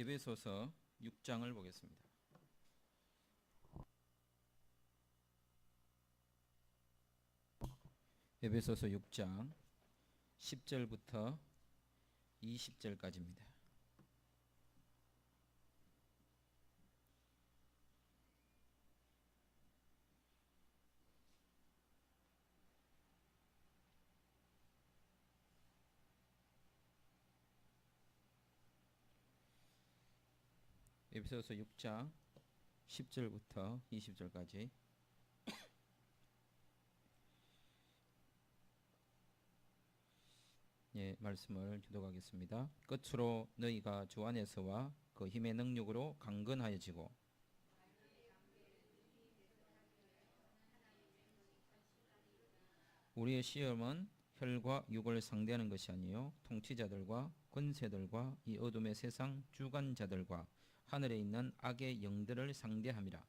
에베소서 6장을 보겠습니다. 에베소서 6장 10절부터 20절까지입니다. 에베소서 6장 10절부터 20절까지. 말씀을 교독하겠습니다. 끝으로 너희가 주 안에서와 그 힘의 능력으로 강건하여지고 우리의 시험은 혈과 육을 상대하는 것이 아니요 통치자들과 권세들과 이 어둠의 세상 주관자들과 하늘에 있는 악의 영들을 상대함이라.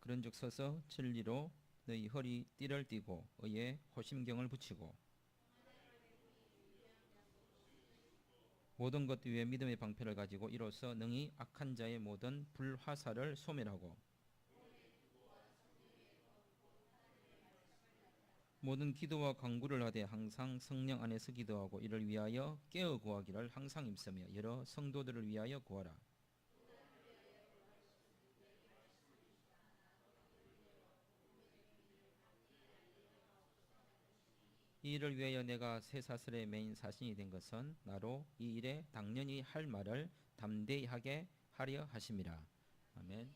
그런즉 서서 진리로 너희 허리 띠를 띠고 의에 호심경을 붙이고 모든 것 위에 믿음의 방패를 가지고 이로써 능히 악한 자의 모든 불화살을 소멸하고 모든 기도와 간구를 하되 항상 성령 안에서 기도하고 이를 위하여 깨어 구하기를 항상 힘쓰며 여러 성도들을 위하여 구하라. 이 일을 위하여 내가 쇠사슬의 메인 사신이 된 것은 나로 이 일에 당연히 할 말을 담대히 하게 하려 하심이라. 아멘.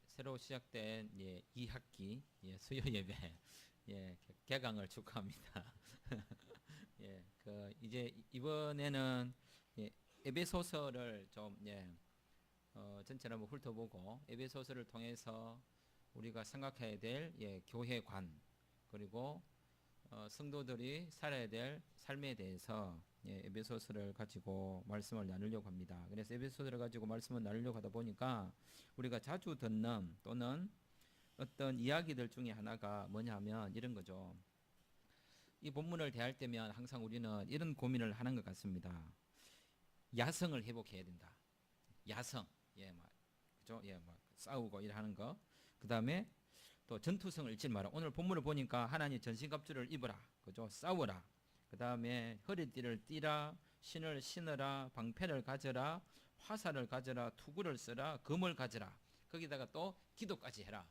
새로 시작된 2학기 수요 예배 개강을 축하합니다. 이제 이번에는 에베소서를 좀 전체를 한번 훑어보고 에베소서를 통해서 우리가 생각해야 될 교회관 그리고 성도들이 살아야 될 삶에 대해서 에베소서를 가지고 말씀을 나누려고 합니다. 그래서 에베소서를 가지고 말씀을 나누려고 하다 보니까 우리가 자주 듣는 또는 어떤 이야기들 중에 하나가 뭐냐면 이런 거죠. 이 본문을 대할 때면 항상 우리는 이런 고민을 하는 것 같습니다. 야성을 회복해야 된다. 야성, 그죠? 싸우고 일하는 거. 그 다음에 또 전투성을 잃지 마라. 오늘 본문을 보니까 하나님 전신갑주를 입어라. 그죠? 싸워라. 그 다음에 허리띠를 띠라. 신을 신어라. 방패를 가져라. 화살을 가져라. 투구를 써라. 검을 가져라. 거기다가 또 기도까지 해라.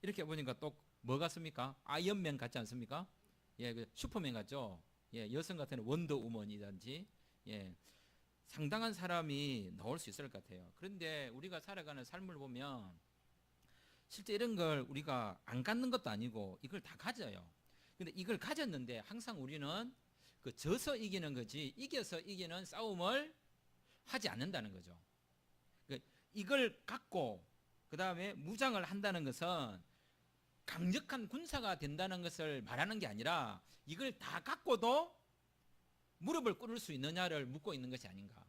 이렇게 보니까 또 뭐 같습니까? 아이언맨 같지 않습니까? 그 슈퍼맨 같죠? 여성 같은 원더우먼이든지 상당한 사람이 나올 수 있을 것 같아요. 그런데 우리가 살아가는 삶을 보면 실제 이런 걸 우리가 안 갖는 것도 아니고 이걸 다 가져요. 근데 이걸 가졌는데 항상 우리는 그 져서 이기는 거지 이겨서 이기는 싸움을 하지 않는다는 거죠. 이걸 갖고 그 다음에 무장을 한다는 것은 강력한 군사가 된다는 것을 말하는 게 아니라 이걸 다 갖고도 무릎을 꿇을 수 있느냐를 묻고 있는 것이 아닌가.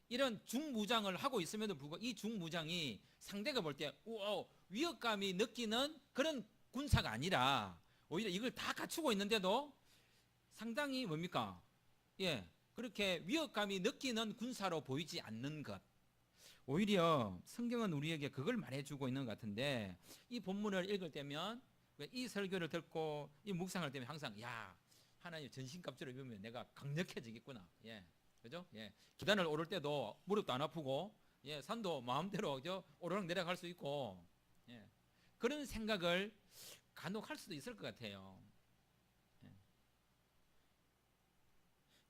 이런 중무장을 하고 있음에도 불구하고 이 중무장이 상대가 볼 때 위협감이 느끼는 그런 군사가 아니라 오히려 이걸 다 갖추고 있는데도 상당히 뭡니까? 그렇게 위협감이 느끼는 군사로 보이지 않는 것. 오히려 성경은 우리에게 그걸 말해주고 있는 것 같은데 이 본문을 읽을 때면 이 설교를 듣고 이 묵상할 때면 항상 하나님 전신갑주를 입으면 내가 강력해지겠구나. 그죠? 계단을 오를 때도 무릎도 안 아프고 산도 마음대로 오르락 내려갈 수 있고 그런 생각을 간혹 할 수도 있을 것 같아요.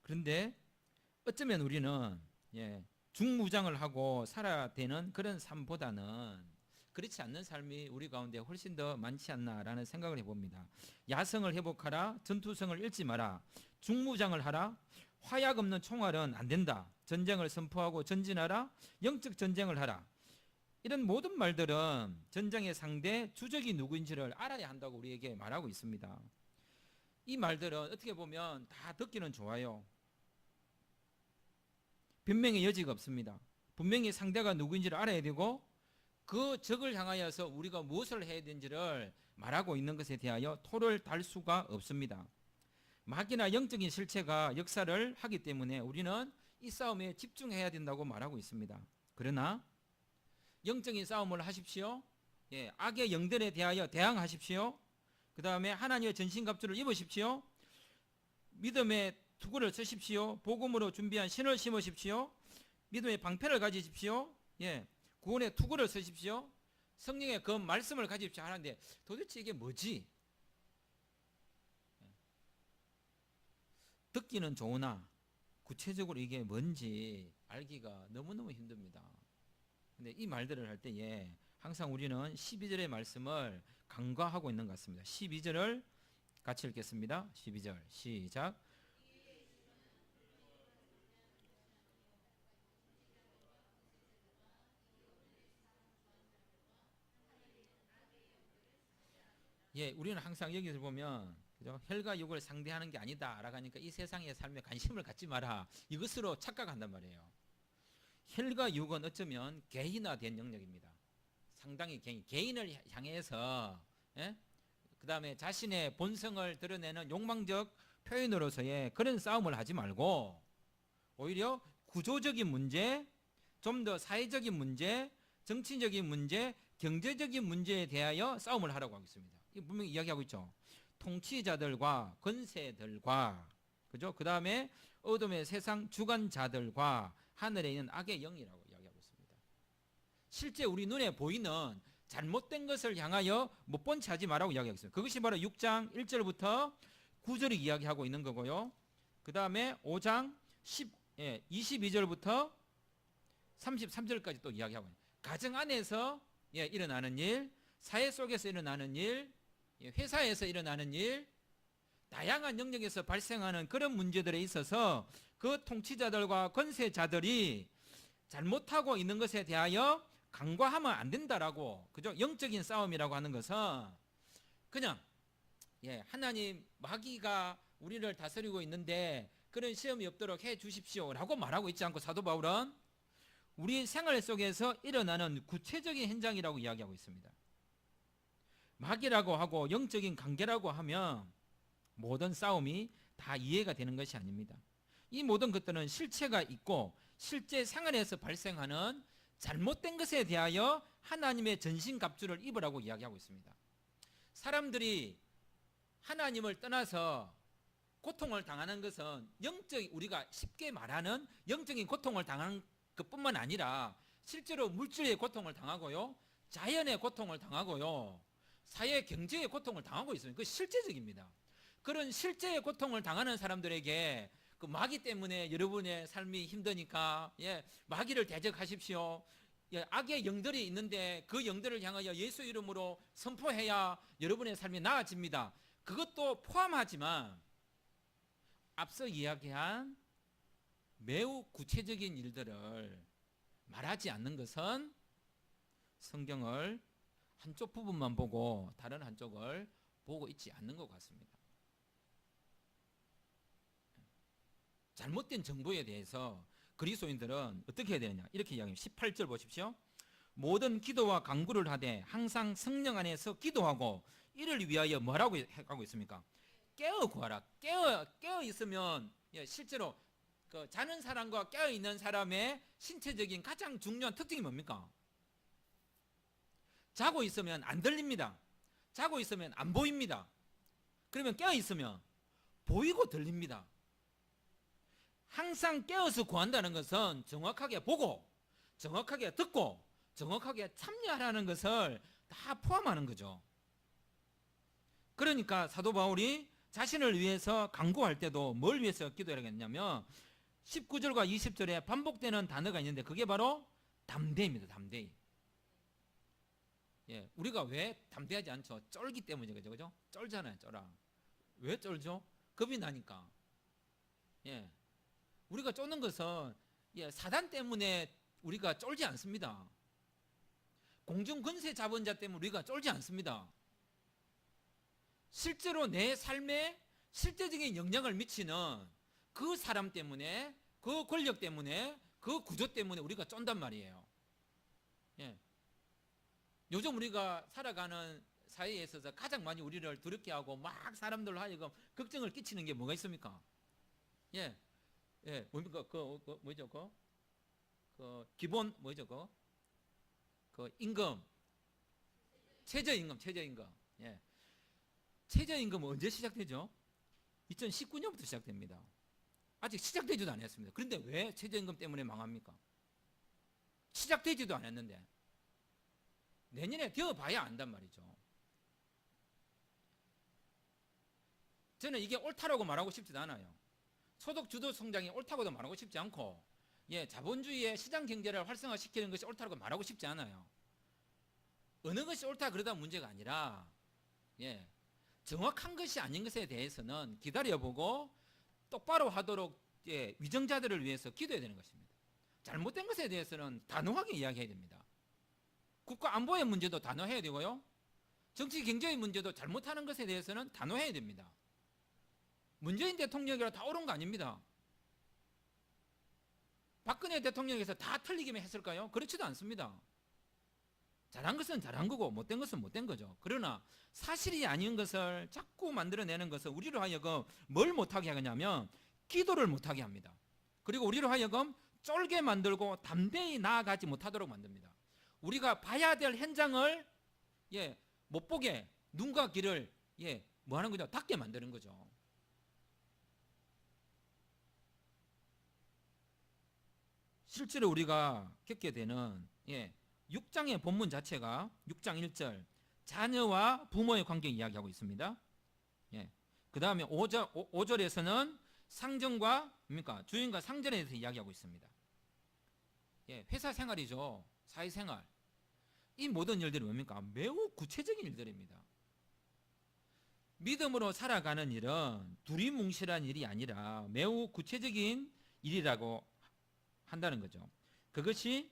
그런데 어쩌면 우리는 중무장을 하고 살아야 되는 그런 삶보다는 그렇지 않는 삶이 우리 가운데 훨씬 더 많지 않나라는 생각을 해봅니다. 야성을 회복하라. 전투성을 잃지 마라. 중무장을 하라. 화약 없는 총알은 안 된다. 전쟁을 선포하고 전진하라. 영적 전쟁을 하라. 이런 모든 말들은 전쟁의 상대 주적이 누구인지를 알아야 한다고 우리에게 말하고 있습니다. 이 말들은 어떻게 보면 다 듣기는 좋아요. 변명의 여지가 없습니다. 분명히 상대가 누구인지를 알아야 되고 그 적을 향하여서 우리가 무엇을 해야 되는지를 말하고 있는 것에 대하여 토를 달 수가 없습니다. 마귀나 영적인 실체가 역사를 하기 때문에 우리는 이 싸움에 집중해야 된다고 말하고 있습니다. 그러나 영적인 싸움을 하십시오. 예, 악의 영들에 대하여 대항하십시오. 그 다음에 하나님의 전신갑주를 입으십시오. 믿음의 투구를 쓰십시오. 복음으로 준비한 신을 심으십시오. 믿음의 방패를 가지십시오. 예, 구원의 투구를 쓰십시오. 성령의 그 말씀을 가지십시오 하는데 도대체 이게 뭐지? 듣기는 좋으나 구체적으로 이게 뭔지 알기가 너무너무 힘듭니다. 근데 이 말들을 할 때에 항상 우리는 12절의 말씀을 간과하고 있는 것 같습니다. 12절을 같이 읽겠습니다. 12절 시작. 예, 우리는 항상 여기서 보면 그죠? 혈과 육을 상대하는 게 아니다 라고 하니까 이 세상의 삶에 관심을 갖지 마라 이것으로 착각한단 말이에요. 혈과 육은 어쩌면 개인화된 영역입니다. 상당히 개인을 향해서 예? 그 다음에 자신의 본성을 드러내는 욕망적 표현으로서의 그런 싸움을 하지 말고 오히려 구조적인 문제, 좀 더 사회적인 문제, 정치적인 문제, 경제적인 문제에 대하여 싸움을 하라고 하고 있습니다. 이 분명히 이야기하고 있죠. 통치자들과 권세들과 그죠? 그 다음에 어둠의 세상 주관자들과 하늘에 있는 악의 영이라고 이야기하고 있습니다. 실제 우리 눈에 보이는 잘못된 것을 향하여 못 본 채 하지 말라고 이야기하고 있습니다. 그것이 바로 6장 1절부터 9절을 이야기하고 있는 거고요. 그 다음에 5장 22절부터 33절까지 또 이야기하고 있습니다. 가정 안에서 일어나는 일, 사회 속에서 일어나는 일, 회사에서 일어나는 일, 다양한 영역에서 발생하는 그런 문제들에 있어서 그 통치자들과 권세자들이 잘못하고 있는 것에 대하여 간과하면 안 된다라고, 그죠? 영적인 싸움이라고 하는 것은 그냥 하나님 마귀가 우리를 다스리고 있는데 그런 시험이 없도록 해 주십시오라고 말하고 있지 않고 사도 바울은 우리 생활 속에서 일어나는 구체적인 현장이라고 이야기하고 있습니다. 마귀라고 하고 영적인 관계라고 하면 모든 싸움이 다 이해가 되는 것이 아닙니다. 이 모든 것들은 실체가 있고 실제 생활에서 발생하는 잘못된 것에 대하여 하나님의 전신갑주를 입으라고 이야기하고 있습니다. 사람들이 하나님을 떠나서 고통을 당하는 것은 우리가 쉽게 말하는 영적인 고통을 당하는 것뿐만 아니라 실제로 물질의 고통을 당하고요, 자연의 고통을 당하고요, 사회 경제의 고통을 당하고 있습니다. 그 실제적입니다. 그런 실제의 고통을 당하는 사람들에게 그 마귀 때문에 여러분의 삶이 힘드니까 마귀를 대적하십시오. 악의 영들이 있는데 그 영들을 향하여 예수 이름으로 선포해야 여러분의 삶이 나아집니다. 그것도 포함하지만 앞서 이야기한 매우 구체적인 일들을 말하지 않는 것은 성경을 한쪽 부분만 보고 다른 한쪽을 보고 있지 않는 것 같습니다. 잘못된 정보에 대해서 그리스도인들은 어떻게 해야 되느냐 이렇게 이야기합니다. 18절 보십시오. 모든 기도와 간구를 하되 항상 성령 안에서 기도하고 이를 위하여 뭐라고 하고 있습니까? 깨어 구하라. 깨어 있으면 실제로 그 자는 사람과 깨어 있는 사람의 신체적인 가장 중요한 특징이 뭡니까? 자고 있으면 안 들립니다. 자고 있으면 안 보입니다. 그러면 깨어 있으면 보이고 들립니다. 항상 깨어서 구한다는 것은 정확하게 보고 정확하게 듣고 정확하게 참여하라는 것을 다 포함하는 거죠. 그러니까 사도 바울이 자신을 위해서 간구할 때도 뭘 위해서 기도하라고 했냐면 19절과 20절에 반복되는 단어가 있는데 그게 바로 담대입니다. 담대. 우리가 왜 담대하지 않죠? 쩔기 때문이죠. 그죠? 쩔잖아요. 쩔아. 왜 쩔죠? 겁이 나니까. 우리가 쫓는 것은 사단 때문에 우리가 쫄지 않습니다. 공중 권세 잡은 자 때문에 우리가 쫄지 않습니다. 실제로 내 삶에 실제적인 영향을 미치는 그 사람 때문에, 그 권력 때문에, 그 구조 때문에 우리가 쫀단 말이에요. 요즘 우리가 살아가는 사회에 있어서 가장 많이 우리를 두렵게 하고 막 사람들로 하여금 걱정을 끼치는 게 뭐가 있습니까? 예, 예, 뭡니까? 뭐죠? 기본 뭐죠? 임금, 최저임금. 예, 최저임금은 언제 시작되죠? 2019년부터 시작됩니다. 아직 시작되지도 않았습니다. 그런데 왜 최저임금 때문에 망합니까? 시작되지도 않았는데 내년에 되어봐야 안단 말이죠. 저는 이게 옳다라고 말하고 싶지도 않아요. 소득 주도 성장이 옳다고도 말하고 싶지 않고, 자본주의의 시장 경제를 활성화시키는 것이 옳다고 말하고 싶지 않아요. 어느 것이 옳다 그러다 문제가 아니라, 정확한 것이 아닌 것에 대해서는 기다려보고 똑바로 하도록 위정자들을 위해서 기도해야 되는 것입니다. 잘못된 것에 대해서는 단호하게 이야기해야 됩니다. 국가 안보의 문제도 단호해야 되고요. 정치 경제의 문제도 잘못하는 것에 대해서는 단호해야 됩니다. 문재인 대통령이라 다 옳은 거 아닙니다. 박근혜 대통령에서 다 틀리기만 했을까요? 그렇지도 않습니다. 잘한 것은 잘한 거고 못된 것은 못된 거죠. 그러나 사실이 아닌 것을 자꾸 만들어내는 것은 우리로 하여금 뭘 못하게 하냐면 기도를 못하게 합니다. 그리고 우리로 하여금 쫄게 만들고 담대히 나아가지 못하도록 만듭니다. 우리가 봐야 될 현장을 못 보게 눈과 귀를 뭐 하는 거죠? 닫게 만드는 거죠. 실제로 우리가 겪게 되는 6장의 본문 자체가 6장 1절 자녀와 부모의 관계 이야기하고 있습니다. 그 다음에 5절에서는 상전과 주인과 상전에 대해서 이야기하고 있습니다. 회사 생활이죠. 사회생활. 이 모든 일들이 뭡니까? 매우 구체적인 일들입니다. 믿음으로 살아가는 일은 두리뭉실한 일이 아니라 매우 구체적인 일이라고 한다는 거죠. 그것이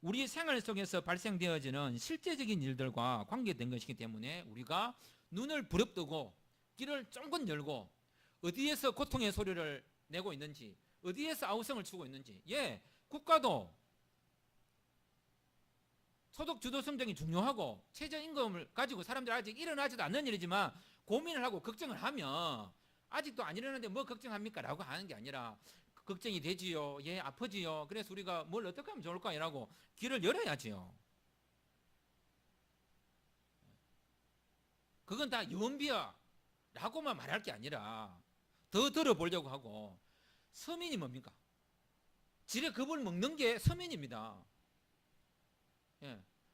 우리 생활 속에서 발생되어지는 실제적인 일들과 관계된 것이기 때문에 우리가 눈을 부릅뜨고 귀를 쫑긋 열고 어디에서 고통의 소리를 내고 있는지, 어디에서 아우성을 치고 있는지, 국가도 소득 주도 성장이 중요하고 최저임금을 가지고 사람들이 아직 일어나지도 않는 일이지만 고민을 하고 걱정을 하면 아직도 안 일어나는데 뭐 걱정합니까? 라고 하는 게 아니라 걱정이 되지요. 아프지요. 그래서 우리가 뭘 어떻게 하면 좋을까? 이라고 귀를 열어야지요. 그건 다 연비야 라고만 말할 게 아니라 더 들어보려고 하고. 서민이 뭡니까? 지레 겁을 먹는 게 서민입니다.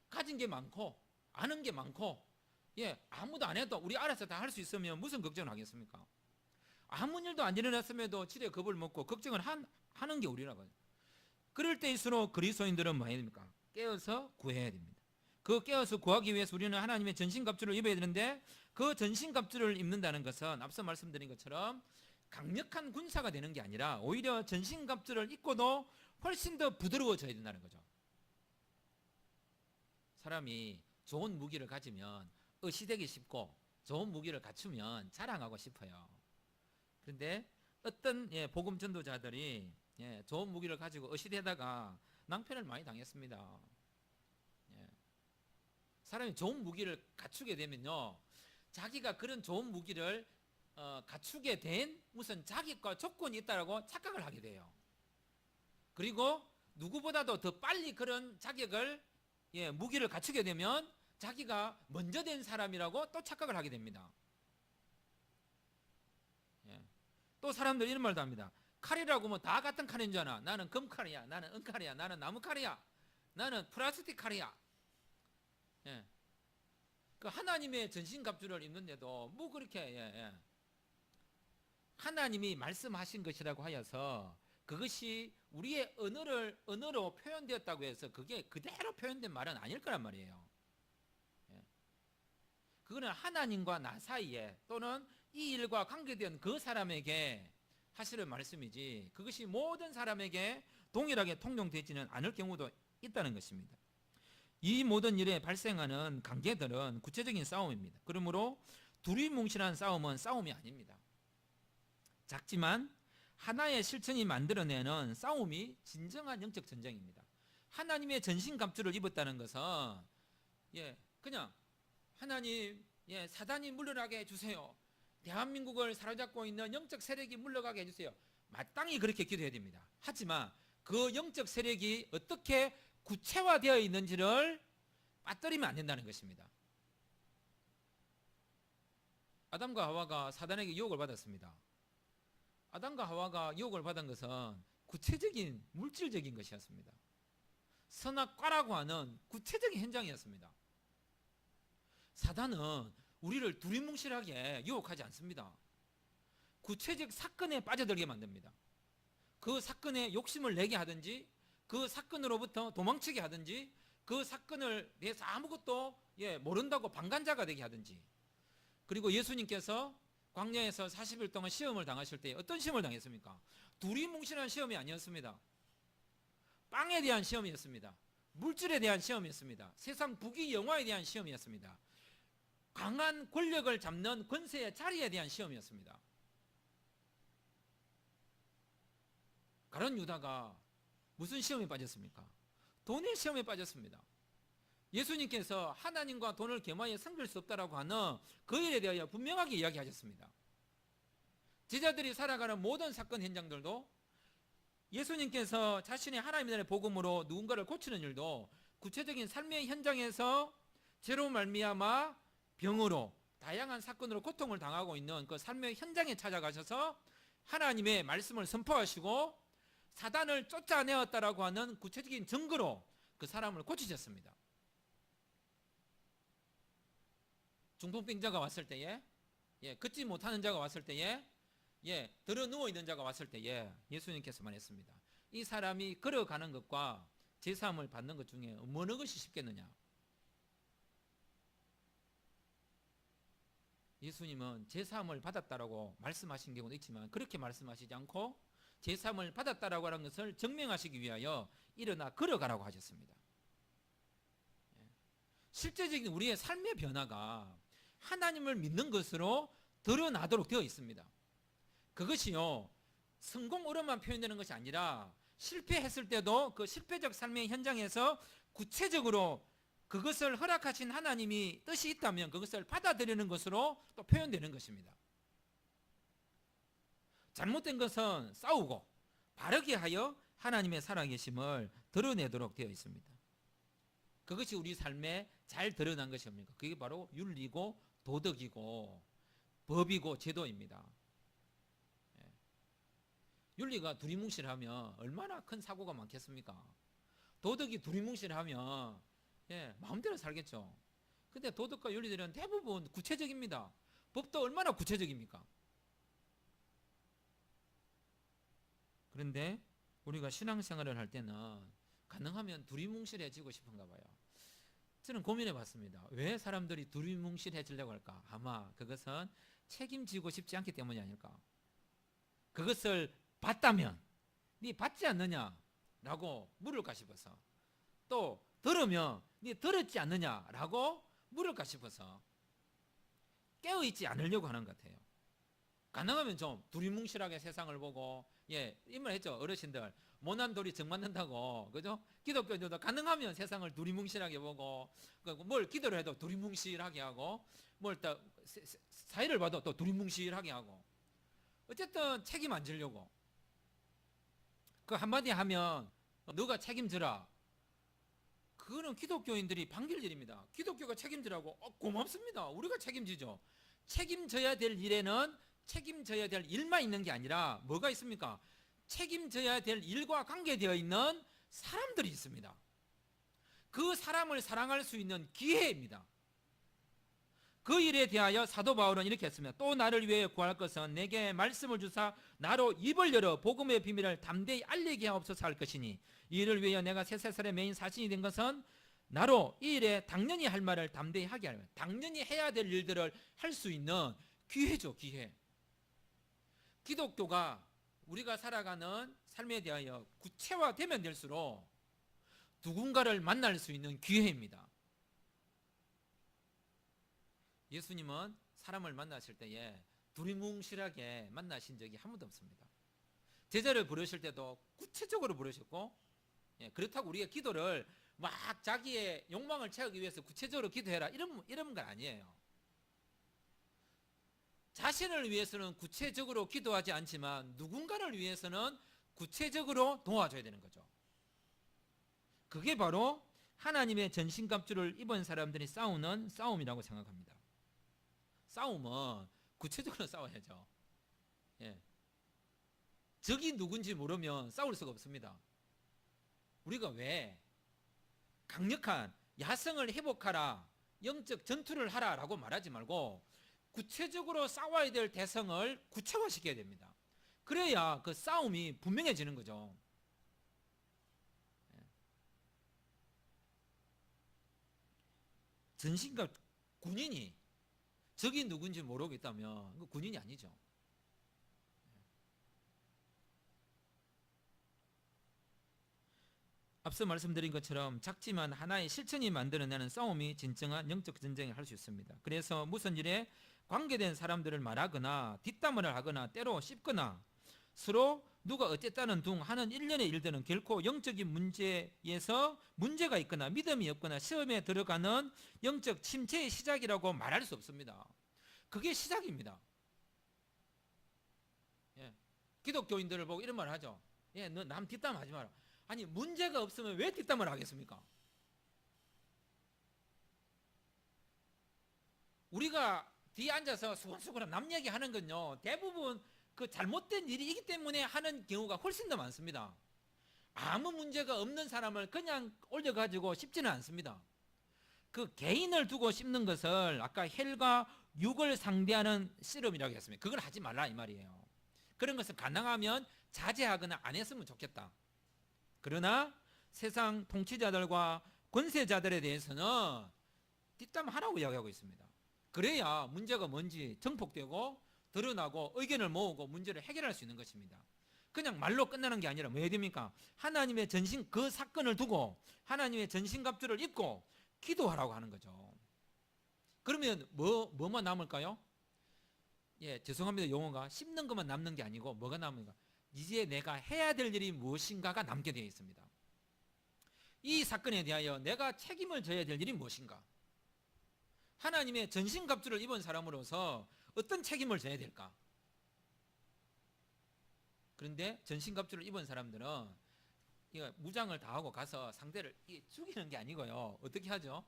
가진 게 많고 아는 게 많고 아무도 안 해도 우리 알아서 다 할 수 있으면 무슨 걱정을 하겠습니까? 아무 일도 안 일어났음에도 지레 겁을 먹고 걱정을 하는 게 우리라고요. 그럴 때일수록 그리스도인들은 뭐 해야 됩니까? 깨어서 구해야 됩니다. 그 깨어서 구하기 위해서 우리는 하나님의 전신갑주를 입어야 되는데 그 전신갑주를 입는다는 것은 앞서 말씀드린 것처럼 강력한 군사가 되는 게 아니라 오히려 전신갑주를 입고도 훨씬 더 부드러워져야 된다는 거죠. 사람이 좋은 무기를 가지면 의시되기 쉽고 좋은 무기를 갖추면 자랑하고 싶어요. 그런데 어떤 복음 전도자들이 좋은 무기를 가지고 의시되다가 낭패를 많이 당했습니다. 사람이 좋은 무기를 갖추게 되면요, 자기가 그런 좋은 무기를 갖추게 된 무슨 자격과 조건이 있다라고 착각을 하게 돼요. 그리고 누구보다도 더 빨리 그런 자격을 무기를 갖추게 되면 자기가 먼저 된 사람이라고 또 착각을 하게 됩니다. 또 사람들 이런 말도 합니다. 칼이라고 뭐 다 같은 칼인 줄 아나? 나는 금칼이야, 나는 은칼이야, 나는 나무칼이야, 나는 플라스틱 칼이야. 그 하나님의 전신갑주를 입는데도 뭐 그렇게 하나님이 말씀하신 것이라고 하여서 그것이 우리의 언어로 표현되었다고 해서 그게 그대로 표현된 말은 아닐 거란 말이에요. 그거는 하나님과 나 사이에 또는 이 일과 관계된 그 사람에게 하시는 말씀이지 그것이 모든 사람에게 동일하게 통용되지는 않을 경우도 있다는 것입니다. 이 모든 일에 발생하는 관계들은 구체적인 싸움입니다. 그러므로 두리뭉실한 싸움은 싸움이 아닙니다. 작지만 하나의 실천이 만들어내는 싸움이 진정한 영적 전쟁입니다. 하나님의 전신갑주를 입었다는 것은 그냥 하나님, 사단이 물러나게 해주세요. 대한민국을 사로잡고 있는 영적 세력이 물러가게 해주세요. 마땅히 그렇게 기도해야 됩니다. 하지만 그 영적 세력이 어떻게 구체화되어 있는지를 빠뜨리면 안 된다는 것입니다. 아담과 하와가 사단에게 유혹을 받았습니다. 아담과 하와가 유혹을 받은 것은 구체적인 물질적인 것이었습니다. 선악과라고 하는 구체적인 현장이었습니다. 사단은 우리를 두리뭉실하게 유혹하지 않습니다. 구체적 사건에 빠져들게 만듭니다. 그 사건에 욕심을 내게 하든지, 그 사건으로부터 도망치게 하든지, 그 사건을 대해서 아무것도 모른다고 방관자가 되게 하든지. 그리고 예수님께서 광야에서 40일 동안 시험을 당하실 때 어떤 시험을 당했습니까? 두리뭉실한 시험이 아니었습니다. 빵에 대한 시험이었습니다. 물질에 대한 시험이었습니다. 세상 부귀 영화에 대한 시험이었습니다. 강한 권력을 잡는 권세의 자리에 대한 시험이었습니다. 가룟 유다가 무슨 시험에 빠졌습니까? 돈의 시험에 빠졌습니다. 예수님께서 하나님과 돈을 겸하여 섬길 수 없다라고 하는 그 일에 대하여 분명하게 이야기하셨습니다. 제자들이 살아가는 모든 사건 현장들도 예수님께서 자신의 하나님의 복음으로 누군가를 고치는 일도 구체적인 삶의 현장에서 죄로 말미암아 병으로 다양한 사건으로 고통을 당하고 있는 그 삶의 현장에 찾아가셔서 하나님의 말씀을 선포하시고 사단을 쫓아내었다라고 하는 구체적인 증거로 그 사람을 고치셨습니다. 중풍병자가 왔을 때에, 걷지 못하는 자가 왔을 때에, 들어 누워 있는 자가 왔을 때에 예수님께서 말했습니다. 이 사람이 걸어가는 것과 제사함을 받는 것 중에 어느 것이 쉽겠느냐? 예수님은 제사함을 받았다라고 말씀하신 경우도 있지만 그렇게 말씀하시지 않고 제사함을 받았다라고 하는 것을 증명하시기 위하여 일어나 걸어가라고 하셨습니다. 실제적인 우리의 삶의 변화가 하나님을 믿는 것으로 드러나도록 되어 있습니다. 그것이요, 성공으로만 표현되는 것이 아니라 실패했을 때도 그 실패적 삶의 현장에서 구체적으로 그것을 허락하신 하나님이 뜻이 있다면 그것을 받아들이는 것으로 또 표현되는 것입니다. 잘못된 것은 싸우고 바르게 하여 하나님의 살아계심을 드러내도록 되어 있습니다. 그것이 우리 삶에 잘 드러난 것이 뭡니까? 그게 바로 윤리고 도덕이고 법이고 제도입니다. 윤리가 두리뭉실하면 얼마나 큰 사고가 많겠습니까? 도덕이 두리뭉실하면 마음대로 살겠죠. 근데 도덕과 윤리들은 대부분 구체적입니다. 법도 얼마나 구체적입니까? 그런데 우리가 신앙생활을 할 때는 가능하면 두리뭉실해지고 싶은가 봐요. 저는 고민해 봤습니다. 왜 사람들이 두리뭉실해지려고 할까? 아마 그것은 책임지고 싶지 않기 때문이 아닐까? 그것을 받다면 네 받지 않느냐라고 물을까 싶어서, 또 들으면 네 들었지 않느냐라고 물을까 싶어서 깨어있지 않으려고 하는 것 같아요. 가능하면 좀 두리뭉실하게 세상을 보고, 이 말 했죠. 어르신들, 모난 돌이 정 맞는다고, 그죠? 기독교인들도 가능하면 세상을 두리뭉실하게 보고, 뭘 기도를 해도 두리뭉실하게 하고, 뭘 또 사회를 봐도 또 두리뭉실하게 하고, 어쨌든 책임 안 지려고. 그 한마디 하면 너가 책임져라. 그거는 기독교인들이 반길 일입니다. 기독교가 책임지라고 고맙습니다. 우리가 책임지죠. 책임져야 될 일에는 책임져야 될 일만 있는 게 아니라 뭐가 있습니까? 책임져야 될 일과 관계되어 있는 사람들이 있습니다. 그 사람을 사랑할 수 있는 기회입니다. 그 일에 대하여 사도 바울은 이렇게 했습니다. 또 나를 위해 구할 것은 내게 말씀을 주사 나로 입을 열어 복음의 비밀을 담대히 알리게 하옵소서 할 것이니, 이 일을 위하여 내가 셋세살의 메인 사신이 된 것은 나로 이 일에 당연히 할 말을 담대히 하게 하려, 당연히 해야 될 일들을 할 수 있는 기회죠. 기회. 기독교가 우리가 살아가는 삶에 대하여 구체화되면 될수록 누군가를 만날 수 있는 기회입니다. 예수님은 사람을 만나실 때에 두리뭉실하게 만나신 적이 한 번도 없습니다. 제자를 부르실 때도 구체적으로 부르셨고, 그렇다고 우리가 기도를 막 자기의 욕망을 채우기 위해서 구체적으로 기도해라 이런 건 아니에요. 자신을 위해서는 구체적으로 기도하지 않지만 누군가를 위해서는 구체적으로 도와줘야 되는 거죠. 그게 바로 하나님의 전신갑주를 입은 사람들이 싸우는 싸움이라고 생각합니다. 싸움은 구체적으로 싸워야죠. 예. 적이 누군지 모르면 싸울 수가 없습니다. 우리가 왜 강력한 야성을 회복하라, 영적 전투를 하라 라고 말하지 말고 구체적으로 싸워야 될 대상을 구체화시켜야 됩니다. 그래야 그 싸움이 분명해지는 거죠. 전신갑 군인이 적이 누군지 모르고 있다면 그 군인이 아니죠. 앞서 말씀드린 것처럼 작지만 하나의 실천이 만들어내는 싸움이 진정한 영적 전쟁을 할 수 있습니다. 그래서 무슨 일에 관계된 사람들을 말하거나 뒷담을 하거나 때로 씹거나 서로 누가 어쨌다는 둥 하는 일련의 일들은 결코 영적인 문제에서 문제가 있거나 믿음이 없거나 시험에 들어가는 영적 침체의 시작이라고 말할 수 없습니다. 그게 시작입니다. 예. 기독교인들을 보고 이런 말 하죠. 예, 너 남 뒷담 하지 마라. 아니 문제가 없으면 왜 뒷담을 하겠습니까? 우리가 뒤에 앉아서 수근수근 남 얘기하는 건요 대부분 그 잘못된 일이기 때문에 하는 경우가 훨씬 더 많습니다. 아무 문제가 없는 사람을 그냥 올려가지고 씹지는 않습니다. 그 개인을 두고 씹는 것을 아까 혈과 육을 상대하는 씨름이라고 했습니다. 그걸 하지 말라 이 말이에요. 그런 것은 가능하면 자제하거나 안 했으면 좋겠다. 그러나 세상 통치자들과 권세자들에 대해서는 뒷담하라고 이야기하고 있습니다. 그래야 문제가 뭔지 정폭되고 드러나고 의견을 모으고 문제를 해결할 수 있는 것입니다. 그냥 말로 끝나는 게 아니라 뭐 해야 됩니까? 하나님의 전신 그 사건을 두고 하나님의 전신갑주를 입고 기도하라고 하는 거죠. 그러면 뭐만 남을까요? 예, 죄송합니다. 용어가 씹는 것만 남는 게 아니고 뭐가 남는가? 이제 내가 해야 될 일이 무엇인가가 남게 되어 있습니다. 이 사건에 대하여 내가 책임을 져야 될 일이 무엇인가? 하나님의 전신갑주를 입은 사람으로서 어떤 책임을 져야 될까? 그런데 전신갑주를 입은 사람들은 이거 무장을 다하고 가서 상대를 죽이는 게 아니고요. 어떻게 하죠?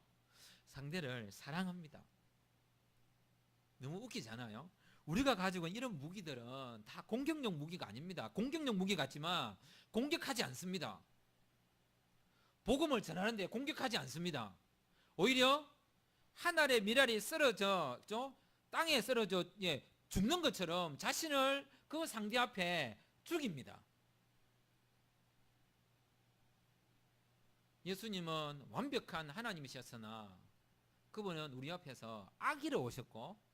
상대를 사랑합니다. 너무 웃기지 않아요? 우리가 가지고 있는 이런 무기들은 다 공격용 무기가 아닙니다. 공격용 무기 같지만 공격하지 않습니다. 복음을 전하는데 공격하지 않습니다. 오히려 하늘의 미랄이 쓰러져 땅에 쓰러져 죽는 것처럼 자신을 그 상대 앞에 죽입니다. 예수님은 완벽한 하나님이셨으나 그분은 우리 앞에서 악의로 오셨고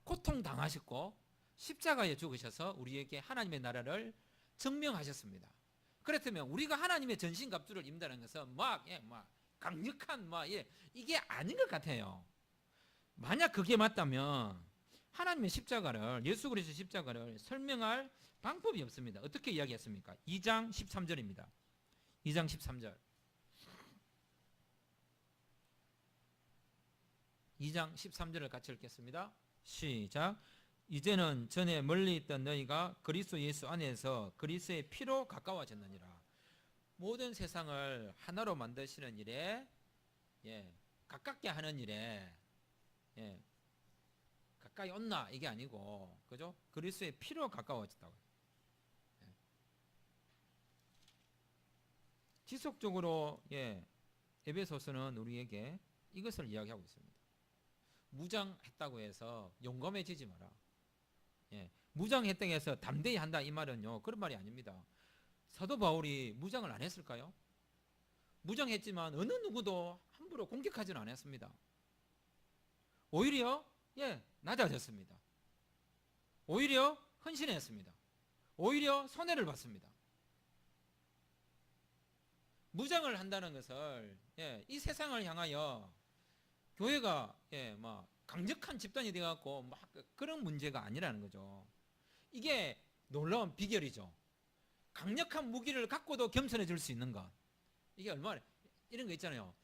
고통당하셨고 십자가에 죽으셔서 우리에게 하나님의 나라를 증명하셨습니다. 그렇다면 우리가 하나님의 전신갑주를 입는다는 것은 막 강력한 이게 아닌 것 같아요. 만약 그게 맞다면 하나님의 십자가를 예수 그리스도의 십자가를 설명할 방법이 없습니다. 어떻게 이야기했습니까? 2장 13절입니다. 2장 13절 2장 13절을 같이 읽겠습니다. 시작. 이제는 전에 멀리 있던 너희가 그리스도 예수 안에서 그리스도의 피로 가까워졌느니라. 모든 세상을 하나로 만드시는 일에 가깝게 하는 일에 가까이 온나 이게 아니고 그죠? 그리스도의 피로 가까워졌다고. 지속적으로 에베소서는 우리에게 이것을 이야기하고 있습니다. 무장했다고 해서 용감해지지 마라. 무장했다고 해서 담대히 한다 이 말은요 그런 말이 아닙니다. 사도 바울이 무장을 안 했을까요? 무장했지만 어느 누구도 함부로 공격하지는 않았습니다. 오히려 낮아졌습니다. 오히려 헌신했습니다. 오히려 손해를 봤습니다. 무장을 한다는 것을 이 세상을 향하여 교회가 강력한 집단이 되어갖고 그런 문제가 아니라는 거죠. 이게 놀라운 비결이죠. 강력한 무기를 갖고도 겸손해질 수 있는 것. 이게 얼마나 이런 거 있잖아요.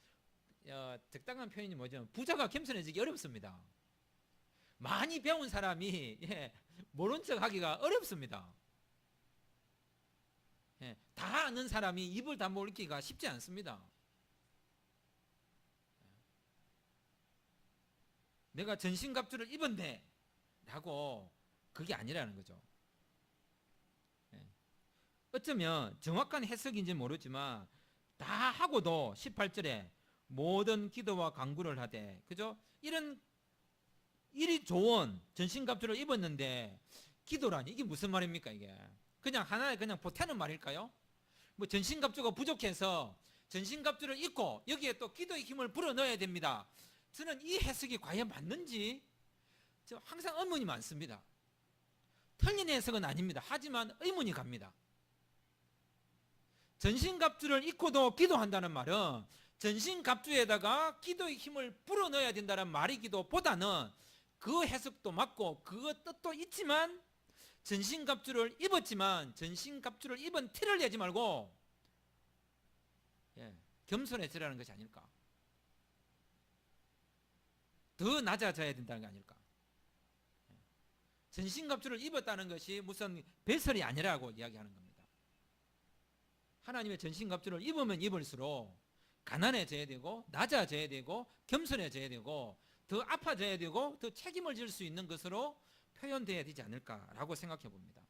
적당한 표현이 뭐죠? 부자가 겸손해지기 어렵습니다. 많이 배운 사람이 모른 척 하기가 어렵습니다. 다 아는 사람이 입을 다물기가 쉽지 않습니다. 내가 전신갑주를 입었네 라고 그게 아니라는 거죠. 어쩌면 정확한 해석인지 모르지만 다 하고도 18절에 모든 기도와 간구를 하되, 그죠? 이런 일이 좋은 전신갑주를 입었는데 기도라니 이게 무슨 말입니까? 이게 그냥 하나의 그냥 보태는 말일까요? 뭐 전신갑주가 부족해서 전신갑주를 입고 여기에 또 기도의 힘을 불어넣어야 됩니다. 저는 이 해석이 과연 맞는지 저 항상 의문이 많습니다. 틀린 해석은 아닙니다. 하지만 의문이 갑니다. 전신갑주를 입고도 기도한다는 말은 전신갑주에다가 기도의 힘을 불어넣어야 된다는 말이기도 보다는 그 해석도 맞고 그 뜻도 있지만 전신갑주를 입었지만 전신갑주를 입은 티를 내지 말고 겸손해지라는 것이 아닐까. 더 낮아져야 된다는 게 아닐까. 전신갑주를 입었다는 것이 무슨 배설이 아니라고 이야기하는 겁니다. 하나님의 전신갑주를 입으면 입을수록 가난해져야 되고 낮아져야 되고 겸손해져야 되고 더 아파져야 되고 더 책임을 질 수 있는 것으로 표현되어야 되지 않을까라고 생각해 봅니다.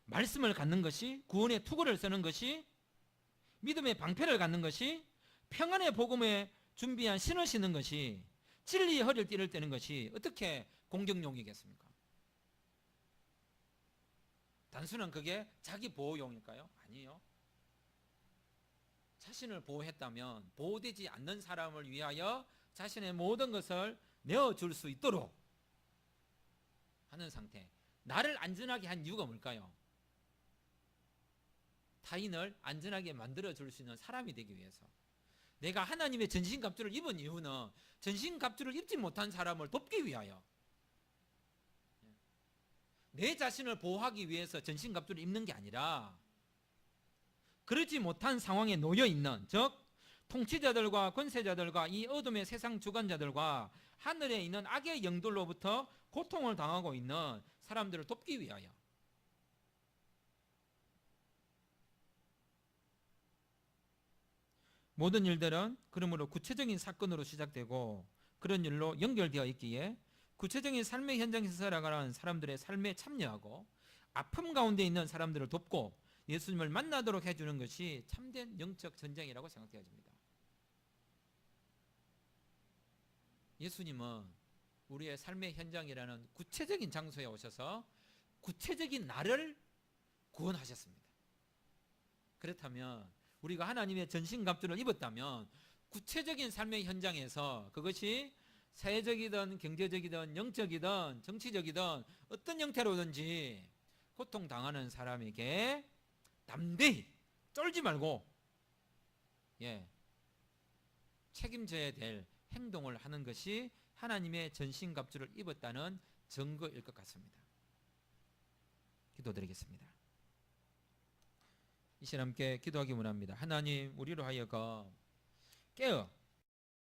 말씀을 갖는 것이, 구원의 투구를 쓰는 것이, 믿음의 방패를 갖는 것이, 평안의 복음에 준비한 신을 신는 것이, 진리의 허리를 띠를 떼는 것이 어떻게 공격용이겠습니까? 단순한 그게 자기 보호용일까요? 아니요. 자신을 보호했다면 보호되지 않는 사람을 위하여 자신의 모든 것을 내어줄 수 있도록 하는 상태. 나를 안전하게 한 이유가 뭘까요? 타인을 안전하게 만들어줄 수 있는 사람이 되기 위해서. 내가 하나님의 전신갑주를 입은 이유는 전신갑주를 입지 못한 사람을 돕기 위하여, 내 자신을 보호하기 위해서 전신갑주를 입는 게 아니라 그러지 못한 상황에 놓여 있는, 즉 통치자들과 권세자들과 이 어둠의 세상 주관자들과 하늘에 있는 악의 영들로부터 고통을 당하고 있는 사람들을 돕기 위하여. 모든 일들은 그러므로 구체적인 사건으로 시작되고 그런 일로 연결되어 있기에 구체적인 삶의 현장에서 살아가는 사람들의 삶에 참여하고 아픔 가운데 있는 사람들을 돕고 예수님을 만나도록 해주는 것이 참된 영적 전쟁이라고 생각되어집니다. 예수님은 우리의 삶의 현장이라는 구체적인 장소에 오셔서 구체적인 나를 구원하셨습니다. 그렇다면 우리가 하나님의 전신갑주를 입었다면 구체적인 삶의 현장에서 그것이 사회적이든 경제적이든 영적이든 정치적이든 어떤 형태로든지 고통당하는 사람에게 담대히 쫄지 말고 책임져야 될 행동을 하는 것이 하나님의 전신갑주를 입었다는 증거일 것 같습니다. 기도드리겠습니다. 이 시간 함께 기도하기 원합니다. 하나님, 우리로 하여금 깨어